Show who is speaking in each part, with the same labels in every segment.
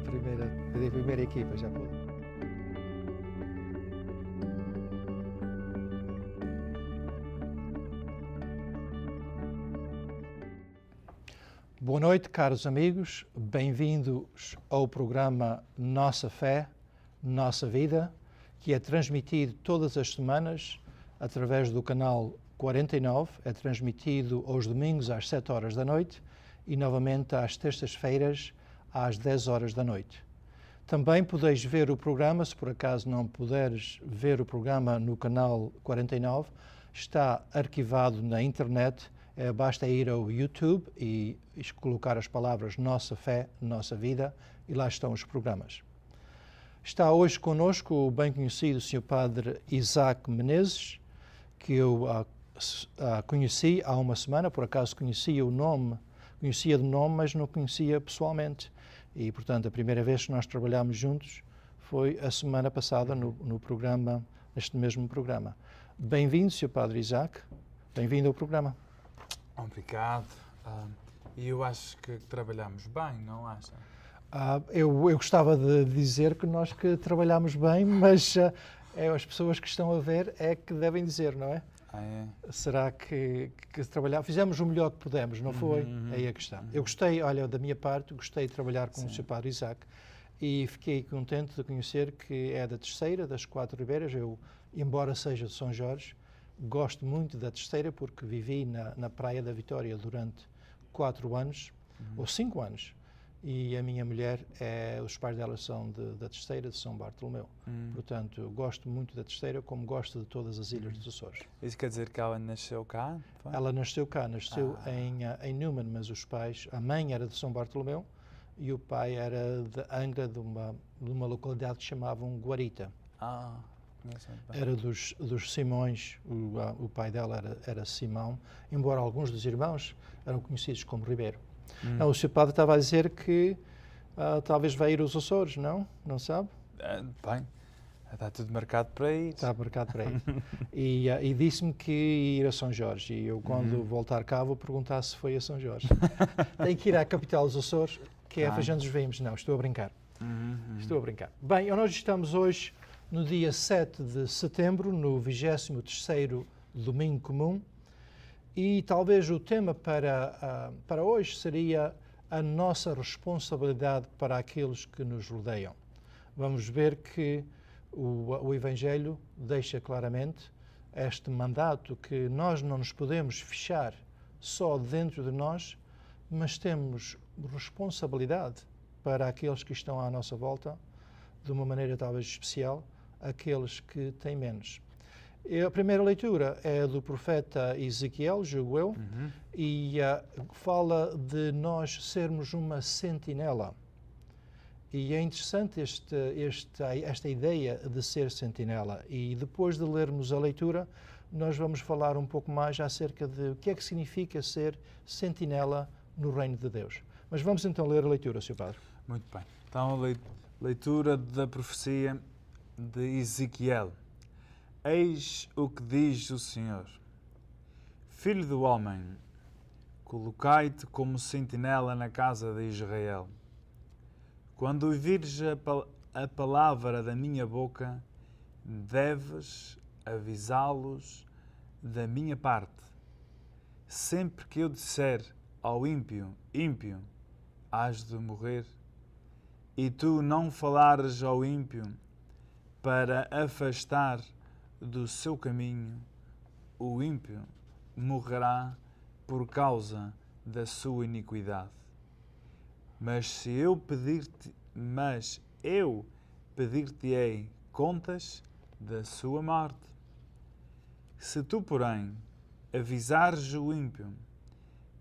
Speaker 1: primeira equipa, já pode. Boa noite, caros amigos. Bem-vindos ao programa Nossa Fé, Nossa Vida, que é transmitido todas as semanas através do canal 49, é transmitido aos domingos às 7 horas da noite e novamente às terças-feiras às 10 horas da noite. Também podeis ver o programa, se por acaso não puderes ver o programa no canal 49, está arquivado na internet, basta ir ao YouTube e colocar as palavras Nossa Fé, Nossa Vida e lá estão os programas. Está hoje conosco o bem conhecido Sr. Padre Isaac Menezes, que eu conheci há uma semana, por acaso conhecia de nome, mas não conhecia pessoalmente. E, portanto, a primeira vez que nós trabalhámos juntos foi a semana passada no programa, neste mesmo programa. Bem-vindo, Sr. Padre Isaac. Bem-vindo ao programa.
Speaker 2: Obrigado. E eu acho que trabalhamos bem, não acha?
Speaker 1: Eu gostava de dizer que nós que trabalhamos bem, mas as pessoas que estão a ver é que devem dizer, não é? Será que fizemos o melhor que pudemos, não foi? Aí é que está. Eu gostei, olha, da minha parte, gostei de trabalhar com o Sr. Padre Isaac e fiquei contente de conhecer que é da Terceira, das 4 Ribeiras. Eu, embora seja de São Jorge, gosto muito da Terceira porque vivi na Praia da Vitória durante 4 anos, ou 5 anos. E a minha mulher, os pais dela são da Terceira, de São Bartolomeu. Portanto, eu gosto muito da Terceira, como gosto de todas as ilhas dos Açores.
Speaker 2: Isso quer dizer que ela nasceu cá? Foi?
Speaker 1: Ela nasceu cá, em Newman, mas a mãe era de São Bartolomeu e o pai era de Angra, de uma localidade que chamavam Guarita. Era dos Simões, o pai dela era Simão, embora alguns dos irmãos eram conhecidos como Ribeiro. O Sr. Padre estava a dizer que talvez vai ir aos Açores, não? Não sabe?
Speaker 2: Bem, está tudo marcado para ir.
Speaker 1: Está marcado para ir. E disse-me que ia ir a São Jorge. E eu, quando voltar cá, vou perguntar se foi a São Jorge. Tem que ir à capital dos Açores, que é a Feijão dos Vimos. Não, estou a brincar. Estou a brincar. Bem, nós estamos hoje no dia 7 de setembro, no 23º Domingo Comum. E talvez o tema para hoje seria a nossa responsabilidade para aqueles que nos rodeiam. Vamos ver que o Evangelho deixa claramente este mandato que nós não nos podemos fechar só dentro de nós, mas temos responsabilidade para aqueles que estão à nossa volta, de uma maneira talvez especial, aqueles que têm menos. A primeira leitura é do profeta Ezequiel, julgo eu, e fala de nós sermos uma sentinela. E é interessante esta ideia de ser sentinela. E depois de lermos a leitura, nós vamos falar um pouco mais acerca de o que é que significa ser sentinela no reino de Deus. Mas vamos então ler a leitura, Sr. Padre.
Speaker 2: Muito bem. Então, a leitura da profecia de Ezequiel. Eis o que diz o Senhor: Filho do homem, colocai-te como sentinela na casa de Israel. Quando ouvires a palavra da minha boca, deves avisá-los da minha parte. Sempre que eu disser ao ímpio, ímpio, hás de morrer, e tu não falares ao ímpio para afastar do seu caminho, o ímpio morrerá por causa da sua iniquidade. Mas eu pedir-te-ei contas da sua morte. Se tu, porém, avisares o ímpio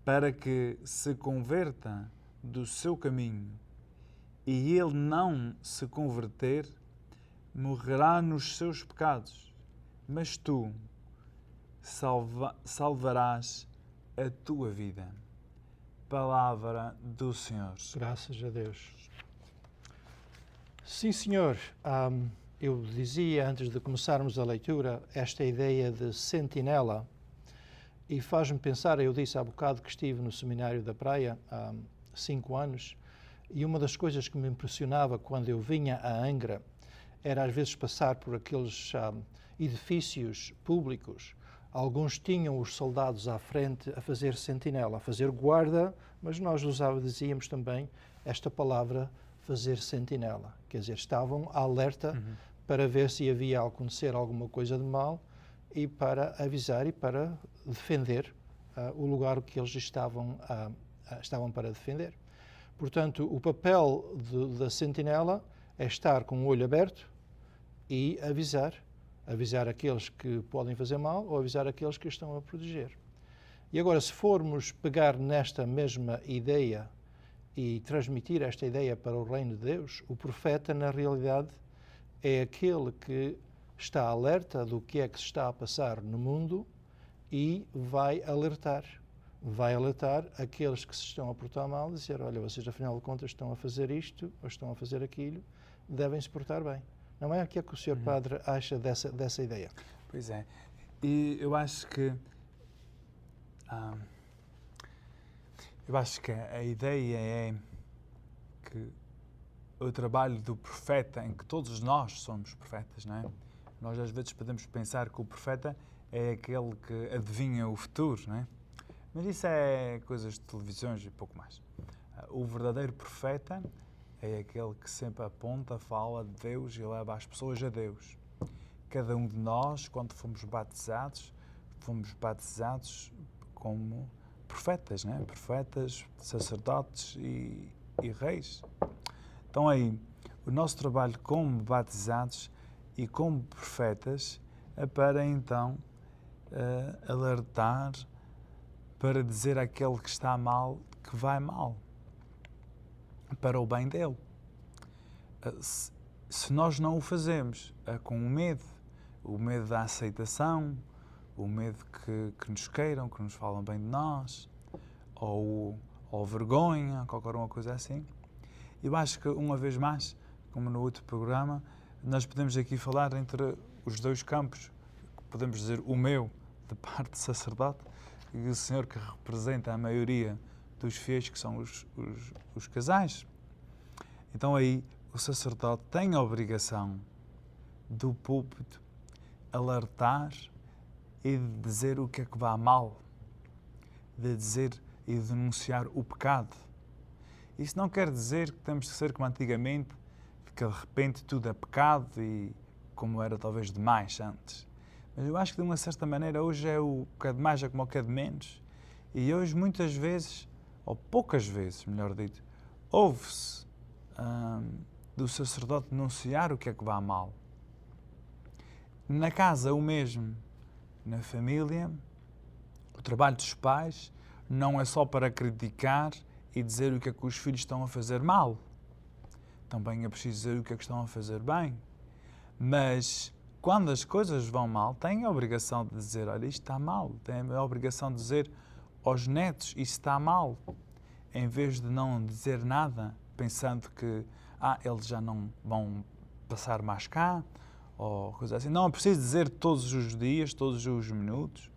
Speaker 2: para que se converta do seu caminho e ele não se converter, morrerá nos seus pecados. Mas tu salvarás a tua vida. Palavra do Senhor.
Speaker 1: Graças a Deus. Sim, Senhor. Eu dizia, antes de começarmos a leitura, esta ideia de sentinela, e faz-me pensar, eu disse há bocado que estive no Seminário da Praia há 5 anos, E uma das coisas que me impressionava quando eu vinha a Angra era às vezes passar por aqueles edifícios públicos. Alguns tinham os soldados à frente a fazer sentinela, a fazer guarda, mas nós dizíamos também esta palavra, fazer sentinela. Quer dizer, estavam alerta para ver se havia acontecer alguma coisa de mal e para avisar e para defender o lugar que eles estavam para defender. Portanto, o papel da sentinela é estar com o olho aberto e avisar aqueles que podem fazer mal ou avisar aqueles que estão a proteger. E agora, se formos pegar nesta mesma ideia e transmitir esta ideia para o reino de Deus, o profeta, na realidade, é aquele que está alerta do que é que se está a passar no mundo e vai alertar aqueles que se estão a portar mal, dizer, olha, vocês afinal de contas estão a fazer isto ou estão a fazer aquilo, devem se portar bem. Não é o que é que o Sr. Padre acha dessa ideia?
Speaker 2: Pois é. E eu acho que a ideia é que o trabalho do profeta, em que todos nós somos profetas, não é? Nós às vezes podemos pensar que o profeta é aquele que adivinha o futuro, não é? Mas isso é coisas de televisões e pouco mais. O verdadeiro profeta é aquele que sempre aponta, fala de Deus e leva as pessoas a Deus. Cada um de nós, quando fomos batizados como profetas, né? Profetas, sacerdotes e reis. Então aí, o nosso trabalho como batizados e como profetas é para então alertar, para dizer àquele que está mal que vai mal, para o bem dele. Se nós não o fazemos com o medo da aceitação, o medo que nos queiram, que nos falam bem de nós, ou vergonha, qualquer uma coisa assim, eu acho que, uma vez mais, como no outro programa, nós podemos aqui falar entre os dois campos, podemos dizer o meu, de parte de sacerdote, e o senhor que representa a maioria dos fiéis, que são os casais. Então aí o sacerdote tem a obrigação do púlpito alertar e de dizer o que é que vai mal, de dizer e denunciar o pecado. Isso não quer dizer que temos que ser como antigamente, que de repente tudo é pecado e como era talvez demais antes. Mas eu acho que de uma certa maneira hoje é o que é de mais é como o que é de menos. E hoje muitas vezes, ou poucas vezes, melhor dito, ouve-se do sacerdote denunciar o que é que vai mal. Na casa o mesmo, na família, o trabalho dos pais não é só para criticar e dizer o que é que os filhos estão a fazer mal. Também é preciso dizer o que é que estão a fazer bem. Mas quando as coisas vão mal, têm a obrigação de dizer, olha, isto está mal. Têm a obrigação de dizer aos netos, isto está mal. Em vez de não dizer nada, pensando que eles já não vão passar mais cá, ou coisa assim. Não é preciso dizer todos os dias, todos os minutos,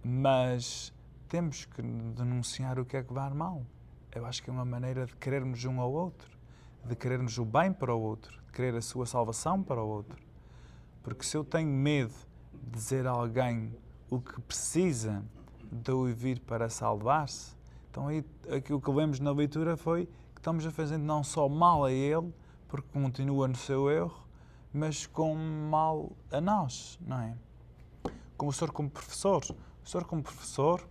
Speaker 2: mas temos que denunciar o que é que vai mal. Eu acho que é uma maneira de querermos um ao outro, de querermos o bem para o outro, de querer a sua salvação para o outro. Porque se eu tenho medo de dizer a alguém o que precisa de ouvir para salvar-se, então aí aquilo que lemos na leitura foi que estamos a fazer não só mal a ele, porque continua no seu erro, mas com mal a nós, não é? Como o senhor como professor. O senhor como professor,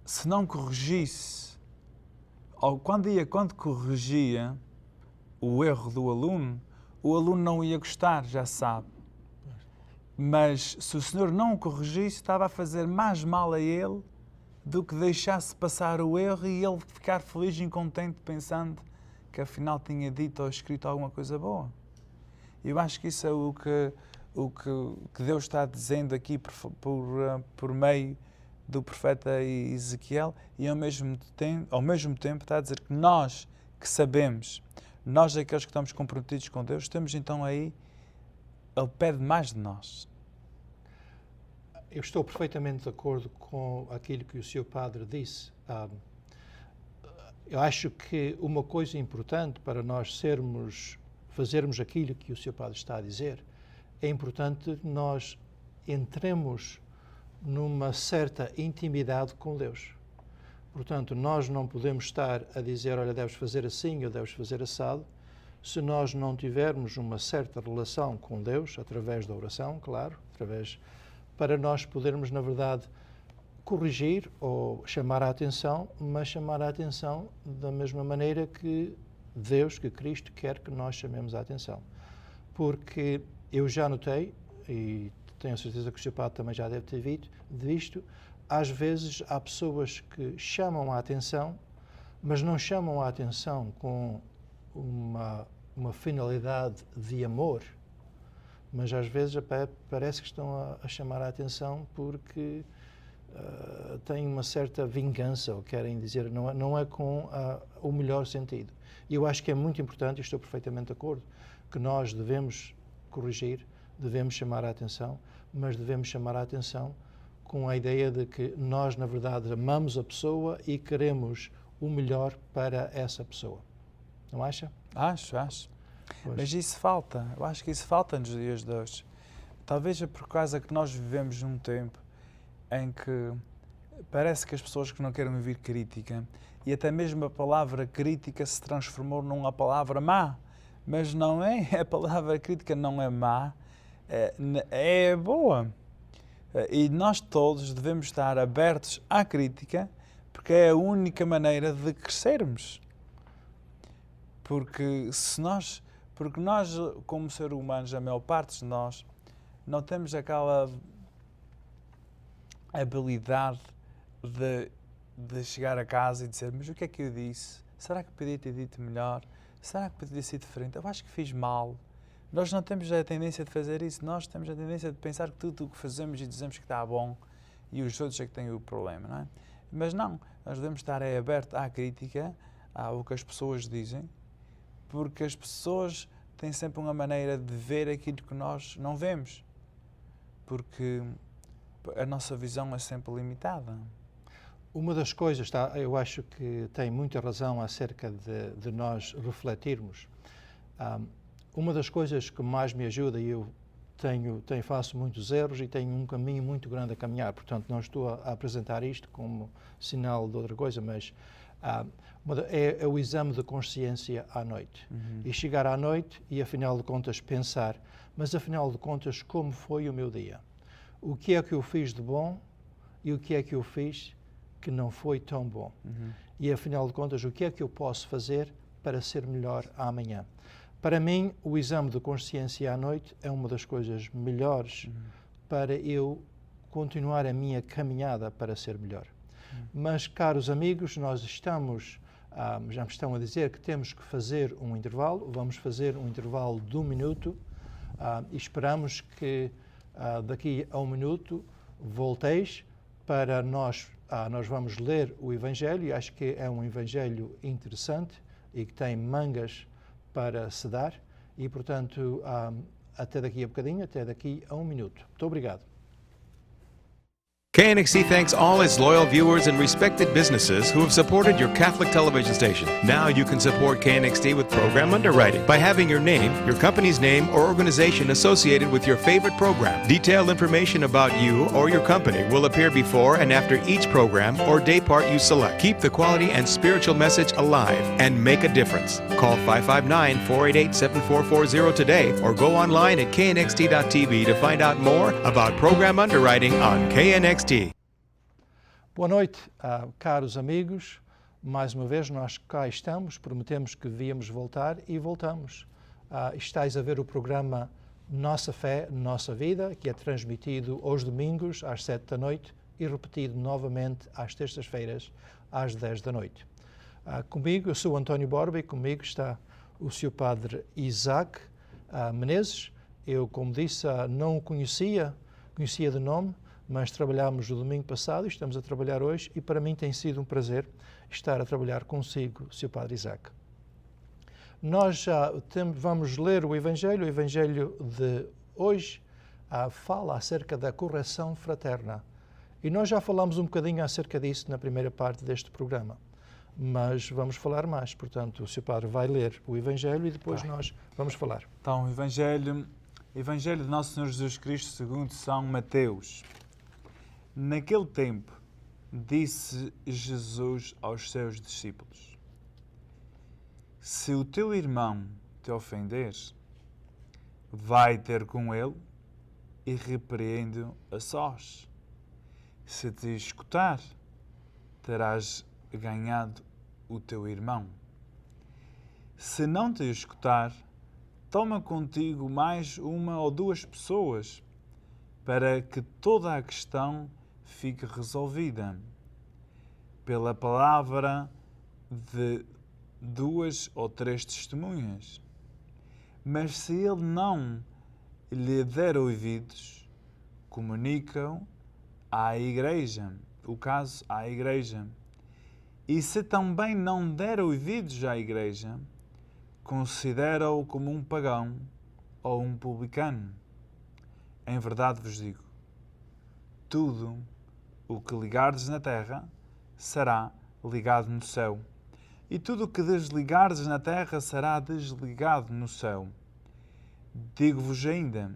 Speaker 2: se não corrigisse, ou quando corrigia o erro do aluno, o aluno não ia gostar, já sabe. Mas se o senhor não o corrigisse, estava a fazer mais mal a ele do que deixasse passar o erro e ele ficar feliz e contente pensando que afinal tinha dito ou escrito alguma coisa boa. Eu acho que isso é o que Deus está dizendo aqui por meio do profeta Ezequiel, e ao mesmo tempo está a dizer que nós que sabemos, nós aqueles que estamos comprometidos com Deus, temos então aí, Ele pede mais de nós.
Speaker 1: Eu estou perfeitamente de acordo com aquilo que o Sr. Padre disse. Eu acho que uma coisa importante para nós fazermos aquilo que o Sr. Padre está a dizer, é importante nós entremos numa certa intimidade com Deus. Portanto, nós não podemos estar a dizer, olha, deves fazer assim ou deves fazer assado, se nós não tivermos uma certa relação com Deus, através da oração, claro, para nós podermos, na verdade, corrigir ou chamar a atenção, mas chamar a atenção da mesma maneira que Deus, que Cristo quer que nós chamemos a atenção. Porque eu já notei, e tenho certeza que o Sr. Padre também já deve ter visto, às vezes há pessoas que chamam a atenção, mas não chamam a atenção com uma finalidade de amor, mas às vezes parece que estão a chamar a atenção porque têm uma certa vingança, ou querem dizer, não é com o melhor sentido. E eu acho que é muito importante, e estou perfeitamente de acordo, que nós devemos corrigir, devemos chamar a atenção, mas devemos chamar a atenção com a ideia de que nós, na verdade, amamos a pessoa e queremos o melhor para essa pessoa. Não acha?
Speaker 2: Acho. Pois. Mas isso falta. Eu acho que isso falta nos dias de hoje. Talvez é por causa que nós vivemos num tempo em que parece que as pessoas que não querem ouvir crítica, e até mesmo a palavra crítica se transformou numa palavra má. Mas não é. A palavra crítica não é má, é boa. E nós todos devemos estar abertos à crítica, porque é a única maneira de crescermos. Porque nós, como seres humanos, a maior parte de nós, não temos aquela habilidade de chegar a casa e dizer, mas o que é que eu disse? Será que podia ter dito melhor? Será que podia ser diferente? Eu acho que fiz mal. Nós não temos a tendência de fazer isso. Nós temos a tendência de pensar que tudo o que fazemos e dizemos que está bom e os outros é que têm o problema, não é? Mas não, nós devemos estar abertos à crítica, ao que as pessoas dizem, porque as pessoas têm sempre uma maneira de ver aquilo que nós não vemos, porque a nossa visão é sempre limitada.
Speaker 1: Uma das coisas, eu acho que tem muita razão acerca de nós refletirmos. Uma das coisas que mais me ajuda, e eu faço muitos erros e tenho um caminho muito grande a caminhar, portanto não estou a apresentar isto como sinal de outra coisa, mas é o exame de consciência à noite. E chegar à noite e, afinal de contas, pensar, mas afinal de contas, como foi o meu dia? O que é que eu fiz de bom e o que é que eu fiz que não foi tão bom? E, afinal de contas, o que é que eu posso fazer para ser melhor amanhã? Para mim, o exame de consciência à noite é uma das coisas melhores para eu continuar a minha caminhada para ser melhor. Mas, caros amigos, nós já me estão a dizer que temos que fazer um intervalo. Vamos fazer um intervalo de 1 minuto e esperamos que daqui a 1 minuto volteis para nós vamos ler o Evangelho, e acho que é um Evangelho interessante e que tem mangas para se dar, e portanto até daqui a bocadinho, até daqui a 1 minuto. Muito obrigado.
Speaker 3: KNXT thanks all its loyal viewers and respected businesses who have supported your Catholic television station. Now you can support KNXT with program underwriting by having your name, your company's name, or organization associated with your favorite program. Detailed information about you or your company will appear before and after each program or day part you select. Keep the quality and spiritual message alive and make a difference. Call 559-488-7440 today or go online at knxt.tv to find out more about program underwriting on KNXT.
Speaker 1: Boa noite, caros amigos. Mais uma vez nós cá estamos, prometemos que víamos voltar e voltamos. Estais a ver o programa Nossa Fé, Nossa Vida, que é transmitido aos domingos às 7 da noite e repetido novamente às terças-feiras às 10 da noite. Comigo, eu sou António Borba e comigo está o Sr. Padre Isaac Menezes. Eu, como disse, não o conhecia de nome, mas trabalhámos no domingo passado e estamos a trabalhar hoje, e para mim tem sido um prazer estar a trabalhar consigo, Sr. Padre Isaac. Nós já vamos ler o Evangelho de hoje fala acerca da correção fraterna, e nós já falamos um bocadinho acerca disso na primeira parte deste programa. mas vamos falar mais. Portanto, o Sr. Padre vai ler o Evangelho e depois nós vamos falar.
Speaker 2: Então, Evangelho de Nosso Senhor Jesus Cristo segundo São Mateus. Naquele tempo, disse Jesus aos seus discípulos: se o teu irmão te ofender, vai ter com ele e repreende-o a sós. Se te escutar, terás ganhado o teu irmão. Se não te escutar, toma contigo mais uma ou duas pessoas, para que toda a questão fique resolvida pela palavra de 2 ou 3 testemunhas. Mas se ele não lhe der ouvidos, comunica-o à Igreja, o caso à Igreja. E se também não der ouvidos à Igreja, considera-o como um pagão ou um publicano. Em verdade vos digo, tudo o que ligardes na terra será ligado no céu, e tudo o que desligardes na terra será desligado no céu. Digo-vos ainda,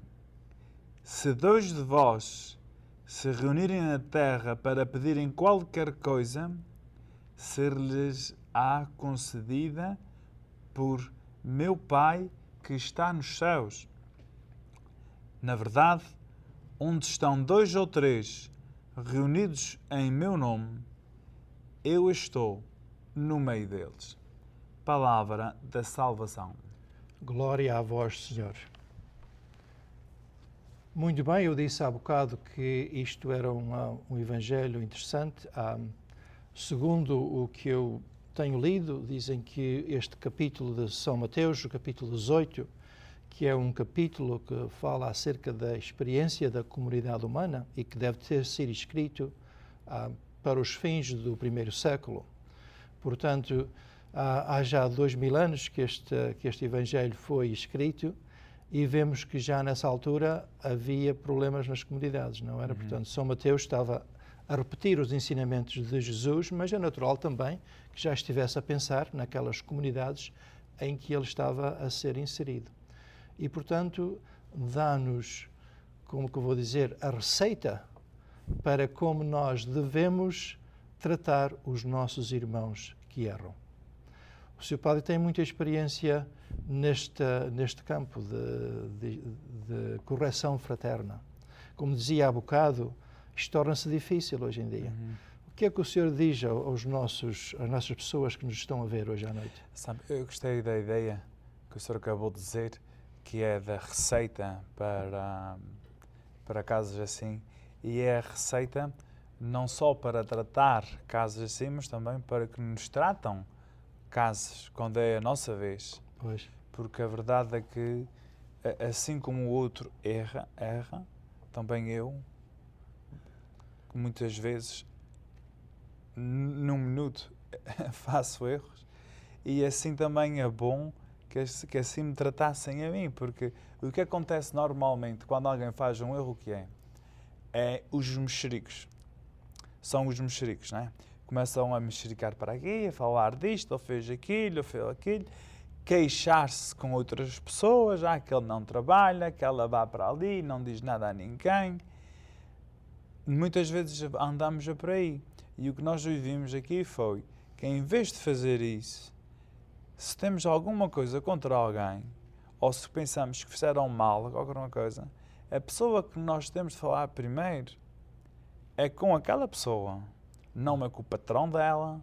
Speaker 2: se 2 de vós se reunirem na terra para pedirem qualquer coisa, ser-lhes-á concedida por meu Pai que está nos céus. Na verdade, onde estão 2 ou 3 reunidos em meu nome, eu estou no meio deles. Palavra da salvação.
Speaker 1: Glória a vós, Senhor. Muito bem, eu disse há bocado que isto era um evangelho interessante. Segundo o que eu tenho lido, dizem que este capítulo de São Mateus, o capítulo 18, que é um capítulo que fala acerca da experiência da comunidade humana e que deve ter sido escrito para os fins do primeiro século. Portanto, há já 2000 anos que este Evangelho foi escrito e vemos que já nessa altura havia problemas nas comunidades, não era? Portanto, São Mateus estava a repetir os ensinamentos de Jesus, mas é natural também que já estivesse a pensar naquelas comunidades em que ele estava a ser inserido. E, portanto, dá-nos, como que eu vou dizer, a receita para como nós devemos tratar os nossos irmãos que erram. O Sr. Padre tem muita experiência neste campo de correção fraterna. Como dizia há bocado, isto torna-se difícil hoje em dia. O que é que o Senhor diz às nossas pessoas que nos estão a ver hoje à noite?
Speaker 2: Sabe, eu gostei da ideia que o Senhor acabou de dizer, que é da receita para casos assim. E é a receita não só para tratar casos assim, mas também para que nos tratam casos quando é a nossa vez.
Speaker 1: Pois.
Speaker 2: Porque a verdade é que, assim como o outro erra, também eu, muitas vezes, num minuto, faço erros. E assim também é bom que assim me tratassem a mim, porque o que acontece normalmente quando alguém faz um erro, o que é? É os mexericos. São os mexericos, não é? Começam a mexericar para aqui, a falar disto, ou fez aquilo, queixar-se com outras pessoas, que ele não trabalha, que ela vai para ali, não diz nada a ninguém. Muitas vezes andamos por aí. E o que nós vivimos aqui foi que, em vez de fazer isso, se temos alguma coisa contra alguém, ou se pensamos que fizeram mal, alguma coisa, a pessoa que nós temos de falar primeiro é com aquela pessoa. Não é com o patrão dela,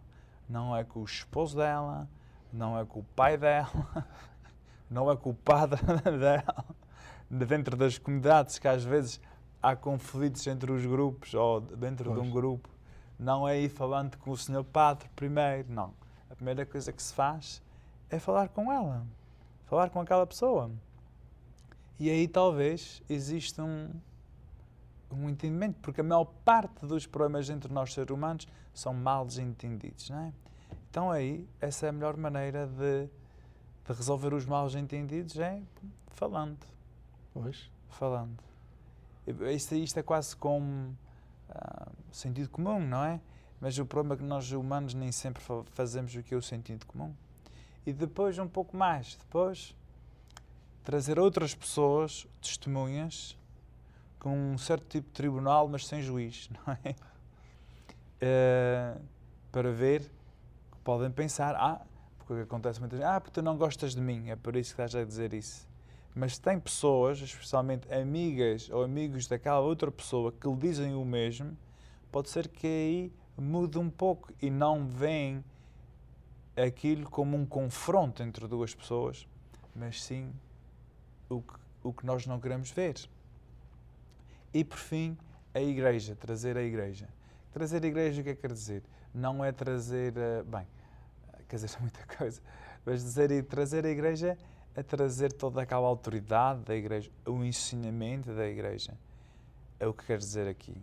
Speaker 2: não é com o esposo dela, não é com o pai dela, não é com o padre dela. Dentro das comunidades, que às vezes há conflitos entre os grupos, ou dentro de um grupo, não é ir falando com o senhor padre primeiro, não. A primeira coisa que se faz é falar com ela, falar com aquela pessoa. E aí talvez exista um entendimento, porque a maior parte dos problemas entre nós seres humanos são mal entendidos, não é? Então aí, essa é a melhor maneira de resolver os mal entendidos, é falando.
Speaker 1: Pois.
Speaker 2: Falando. Isto é quase como sentido comum, não é? Mas o problema é que nós humanos nem sempre fazemos o que é o sentido comum. E depois, um pouco mais, depois, trazer outras pessoas, testemunhas, com um certo tipo de tribunal, mas sem juiz, não é? Para ver, podem pensar, porque acontece muitas vezes, porque tu não gostas de mim, é por isso que estás a dizer isso. Mas tem pessoas, especialmente amigas ou amigos daquela outra pessoa, que lhe dizem o mesmo, pode ser que aí mude um pouco e não veem aquilo como um confronto entre duas pessoas, mas sim o que nós não queremos ver. E por fim, a igreja, trazer a igreja. Trazer a igreja o que é que quer dizer? Não é trazer, quer dizer muita coisa, mas trazer a igreja é trazer toda aquela autoridade da igreja, o ensinamento da igreja. É o que quer dizer aqui.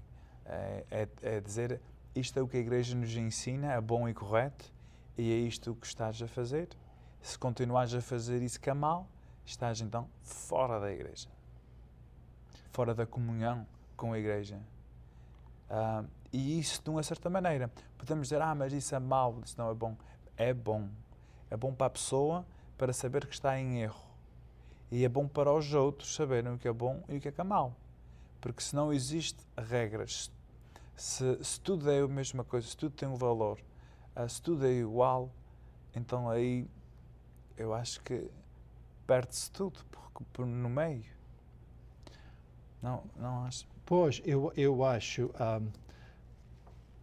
Speaker 2: É dizer, isto é o que a igreja nos ensina, é bom e correto, e é isto o que estás a fazer. Se continuares a fazer isso que é mal, estás então fora da igreja. Fora da comunhão com a igreja. E isso, de uma certa maneira, podemos dizer, mas isso é mau, isso não é bom. É bom. É bom para a pessoa, para saber que está em erro. E é bom para os outros saberem o que é bom e o que é mau. Porque se não existe regras, se tudo é a mesma coisa, se tudo tem um valor, se tudo é igual, então aí eu acho que perde-se tudo no meio. Não acho?
Speaker 1: Pois, eu acho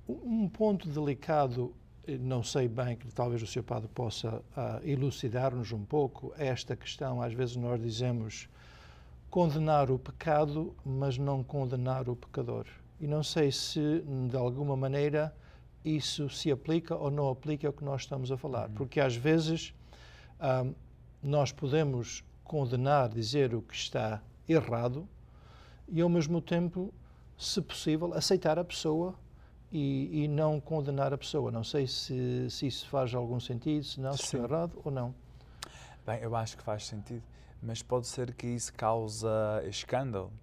Speaker 1: um ponto delicado, não sei bem, que talvez o Sr. Padre possa elucidar-nos um pouco, esta questão. Às vezes nós dizemos condenar o pecado, mas não condenar o pecador. E não sei se, de alguma maneira, isso se aplica ou não aplica ao que nós estamos a falar. Porque às vezes nós podemos condenar, dizer o que está errado, e ao mesmo tempo, se possível, aceitar a pessoa e não condenar a pessoa. Não sei se isso faz algum sentido, se não, se está errado ou não.
Speaker 2: Bem, eu acho que faz sentido, mas pode ser que isso causa escândalo.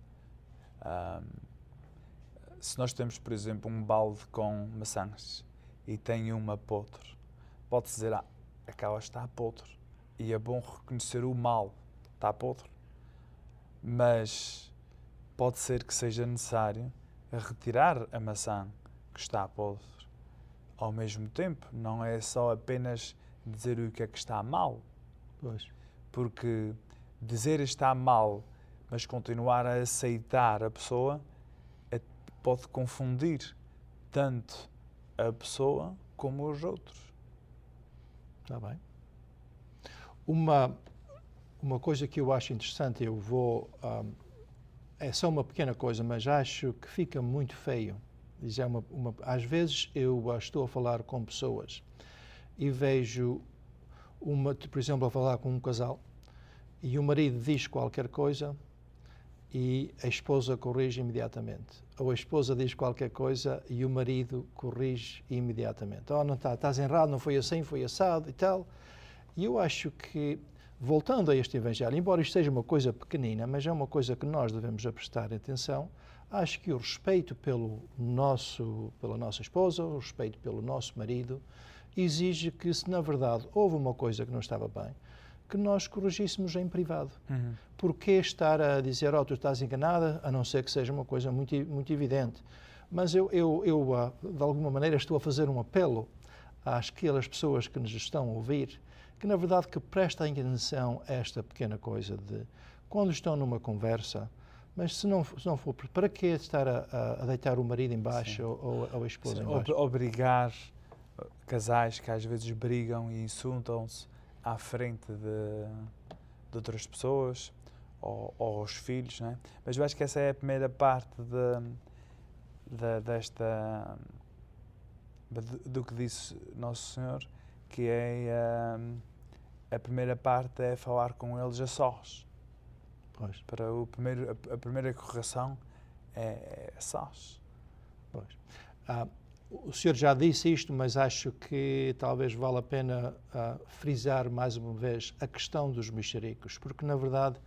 Speaker 2: Se nós temos, por exemplo, um balde com maçãs e tem uma podre, pode-se dizer, aquela está podre, e é bom reconhecer o mal, está podre, mas pode ser que seja necessário retirar a maçã que está podre. Ao mesmo tempo, não é só apenas dizer o que é que está mal.
Speaker 1: Pois.
Speaker 2: Porque dizer está mal, mas continuar a aceitar a pessoa, pode confundir tanto a pessoa como os outros.
Speaker 1: Está bem. Uma coisa que eu acho interessante, eu vou... é só uma pequena coisa, mas acho que fica muito feio. Às vezes eu estou a falar com pessoas e vejo, por exemplo, a falar com um casal e o marido diz qualquer coisa e a esposa corrige imediatamente. Ou a esposa diz qualquer coisa e o marido corrige imediatamente. Não estás errado, não foi assim, foi assado e tal. E eu acho que, voltando a este Evangelho, embora isto seja uma coisa pequenina, mas é uma coisa que nós devemos prestar atenção, acho que o respeito pela nossa esposa, o respeito pelo nosso marido, exige que, se na verdade houve uma coisa que não estava bem, que nós corrigíssemos em privado. Porquê estar a dizer, tu estás enganada, a não ser que seja uma coisa muito, muito evidente. Mas eu, de alguma maneira, estou a fazer um apelo àquelas pessoas que nos estão a ouvir, que na verdade que prestem atenção a esta pequena coisa de, quando estão numa conversa, mas se não for, para que estar a deitar o marido em baixo ou a esposa em baixo?
Speaker 2: Obrigar casais que às vezes brigam e insultam-se à frente de outras pessoas ou os filhos, não é? Mas eu acho que essa é a primeira parte do que disse Nosso Senhor, que é a primeira parte é falar com eles a sós.
Speaker 1: Pois.
Speaker 2: Para a primeira correção é sós.
Speaker 1: Pois. O senhor já disse isto, mas acho que talvez vale a pena frisar mais uma vez a questão dos mexericos, porque na verdade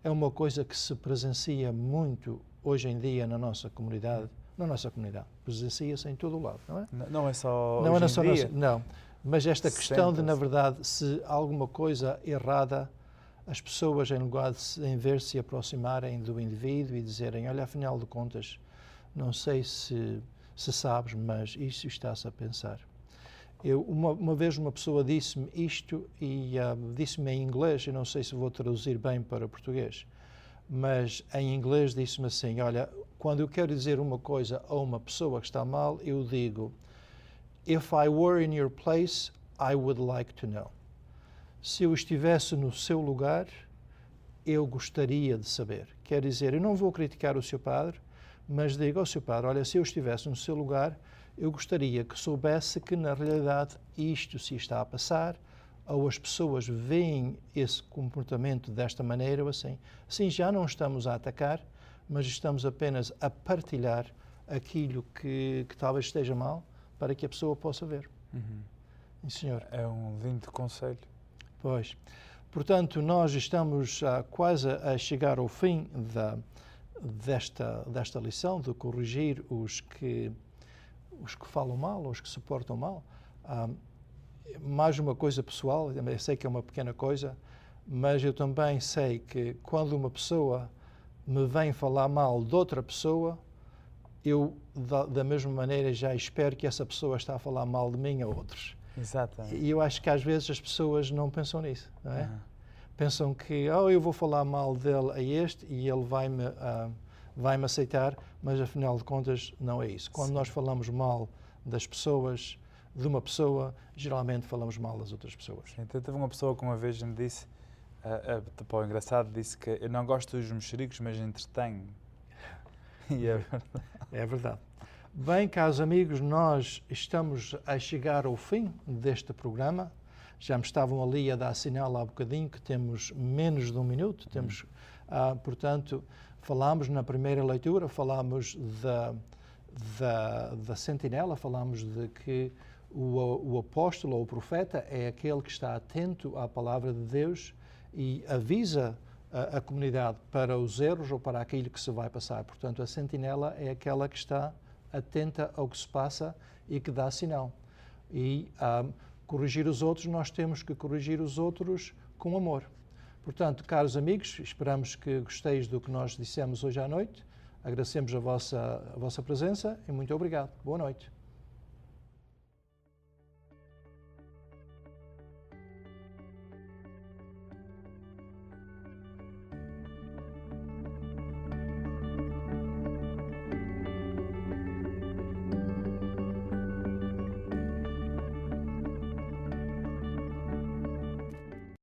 Speaker 1: é uma coisa que se presencia muito hoje em dia na nossa comunidade, na nossa comunidade. Presencia-se em todo o lado, não é?
Speaker 2: Não é só
Speaker 1: Não
Speaker 2: hoje
Speaker 1: é só
Speaker 2: em dia.
Speaker 1: não. Mas esta questão de, na
Speaker 2: Senta-se.
Speaker 1: verdade, se alguma coisa errada, as pessoas, em vez de se aproximarem do indivíduo e dizerem, olha, afinal de contas, não sei se sabes, mas isso está-se a pensar. Uma vez uma pessoa disse-me isto e disse-me em inglês, eu não sei se vou traduzir bem para português, mas em inglês disse-me assim, olha, quando eu quero dizer uma coisa a uma pessoa que está mal, eu digo, if I were in your place, I would like to know. Se eu estivesse no seu lugar, eu gostaria de saber. Quer dizer, eu não vou criticar o seu padre, mas digo ao seu padre, olha, se eu estivesse no seu lugar, eu gostaria que soubesse que, na realidade, isto se está a passar, ou as pessoas veem esse comportamento desta maneira ou assim. Assim, já não estamos a atacar, mas estamos apenas a partilhar aquilo que talvez esteja mal, para que a pessoa possa ver. Sim, senhor.
Speaker 2: É um lindo conselho.
Speaker 1: Pois. Portanto, nós estamos quase a chegar ao fim desta lição, de corrigir os que falam mal, os que se portam mal. Mais uma coisa pessoal, eu sei que é uma pequena coisa, mas eu também sei que quando uma pessoa me vem falar mal de outra pessoa, eu, da mesma maneira, já espero que essa pessoa está a falar mal de mim a outros.
Speaker 2: Exatamente.
Speaker 1: E eu acho que às vezes as pessoas não pensam nisso, não é? Pensam que, eu vou falar mal dele a este e ele vai-me aceitar, mas afinal de contas não é isso. Quando nós falamos mal das pessoas, de uma pessoa, geralmente falamos mal das outras pessoas.
Speaker 2: Então, teve uma pessoa que uma vez me disse, tipo, o engraçado, disse que eu não gosto dos mexericos, mas entretenho. E é verdade.
Speaker 1: É verdade. Bem, caros amigos, nós estamos a chegar ao fim deste programa. Já me estavam ali a dar sinal há bocadinho que temos menos de um minuto. Temos, portanto, falámos na primeira leitura, falámos da sentinela, falámos de que o apóstolo ou o profeta é aquele que está atento à palavra de Deus e avisa a comunidade para os erros ou para aquilo que se vai passar. Portanto, a sentinela é aquela que está atenta ao que se passa e que dá sinal. E corrigir os outros, nós temos que corrigir os outros com amor. Portanto, caros amigos, esperamos que gosteis do que nós dissemos hoje à noite. Agradecemos a vossa presença e muito obrigado. Boa noite.